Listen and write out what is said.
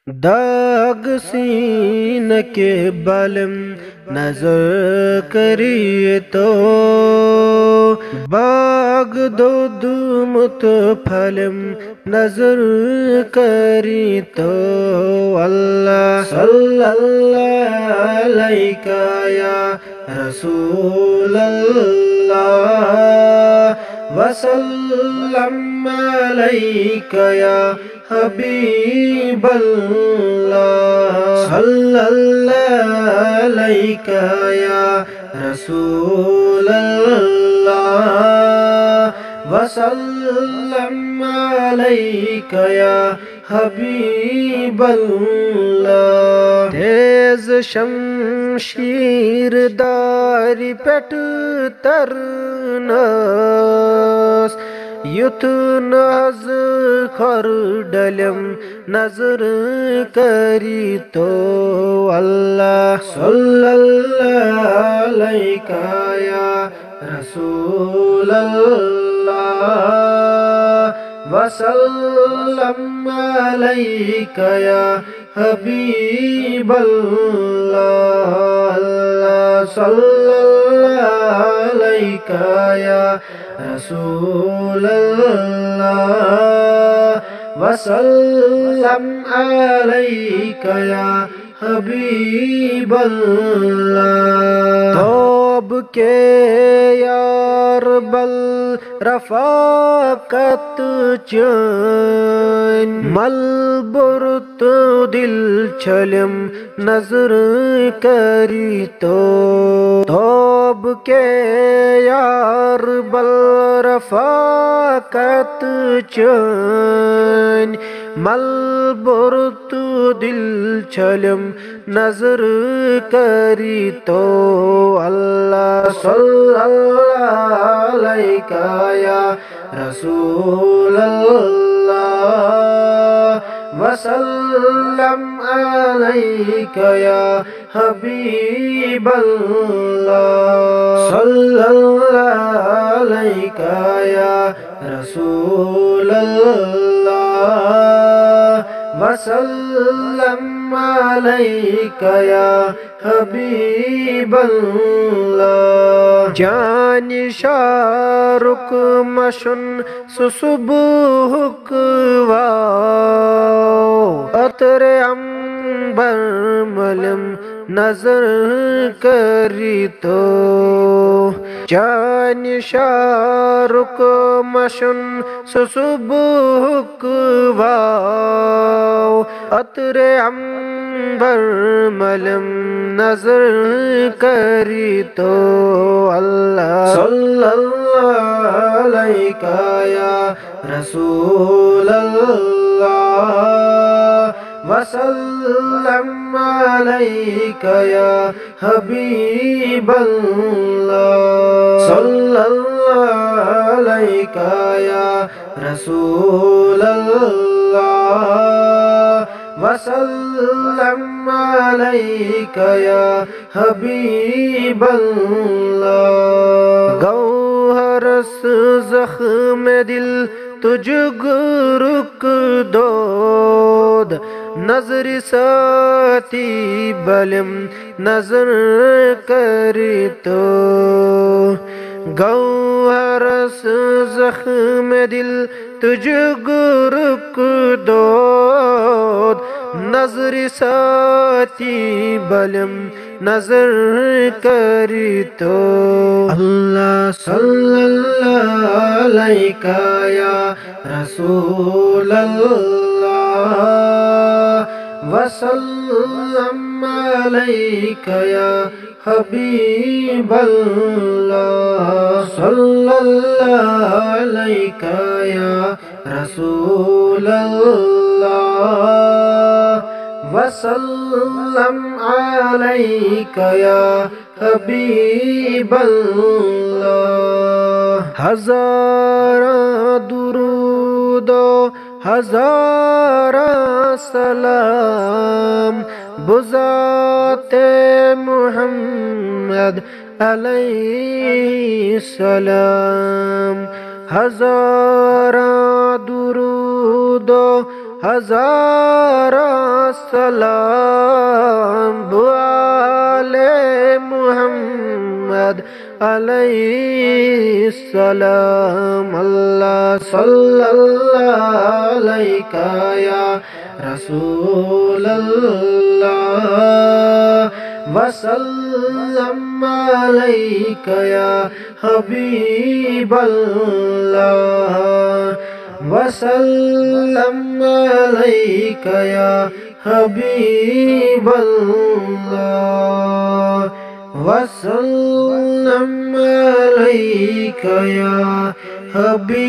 दाग सीन के बलम नजर करिए तो बाग दो दुमत फलम नजर करी तो अल्लाह सल्लल्लाहु अलैका या रसूल अल्लाह वसल्लम अलैका या हबीब अल्लाह सल्लल्लाहु अलैका या रसूल अल्लाह वसल्लम अलैका या हबीब अल्लाह। तेज शमशीर दारी पेट तरनास युथ नज खर डलम नजर करी तो अल्लाह सल्लल्लाहु अलैका या रसूल अल्लाह वसल्लम अलैका या हबीब अल्लाह सल्लल्लाहु अलैका या रसूल अल्लाह वसल्लम अलैका या हबीब अल्लाह। तौब के यार बल रफाकत चैन मल बुरत दिल छलम नजर करी तो तौब के यार बल रफाकत चैन मल बुरत दिल छलम नजर करी तो अल्लाह सल्लल्लाहु अलैका या रसूल अल्लाह वसल्लम अलैका या हबीब अल्लाह सल्लल्लाहु अलैका या रसूल अल्लाह वसल्लम अलैका या हबीब अल्लाह। जान शारुक मशन सुबुह अतरे अंबर मलम नजर करी तो जान शारुक मशन सुबुह अतरे अंबर मलम नजर करी तो अल्लाह सल्लल्लाहु अलैका या रसूल अल्लाह वसल्लम अलैका या हबीब अल्लाह सल्लल्लाहु अलैका या रसूल अल्लाह वसल्लम अलैका या हबीब अल्लाह। गौहरस ज़ख्म दिल तुझ गुरुक दोद नजर साथी बलम नजर करी तो गौहरस ज़ख्म दिल तुझ गुरुक दोद नजर साथी बलम नजर करी तो अल्लाह सल्लल्लाहु अलैका या रसूल अल्लाह वसल्लम अलैका या हबीब अल्लाह सल्लल्लाहु अलैका या रसूल अल्लाह वसल्लम अलैका या हबीब अल्लाह। हज़ारा दुरूद हज़ारा सलाम बुज़ाते मुहम्मद अलैहिस्सलाम। हज़ारा दुरूद हज़ारा सलाम बुआले मुहम्मद अलैहिस्सलाम। अल्लाह सल्लल्लाहु अलैका या रसूलल्लाह वसल्लम अलैका या हबीबल्लाह वसल्लम अलैका या हबीबल्लाह वसल्लम अलैका या हबीबल्लाह।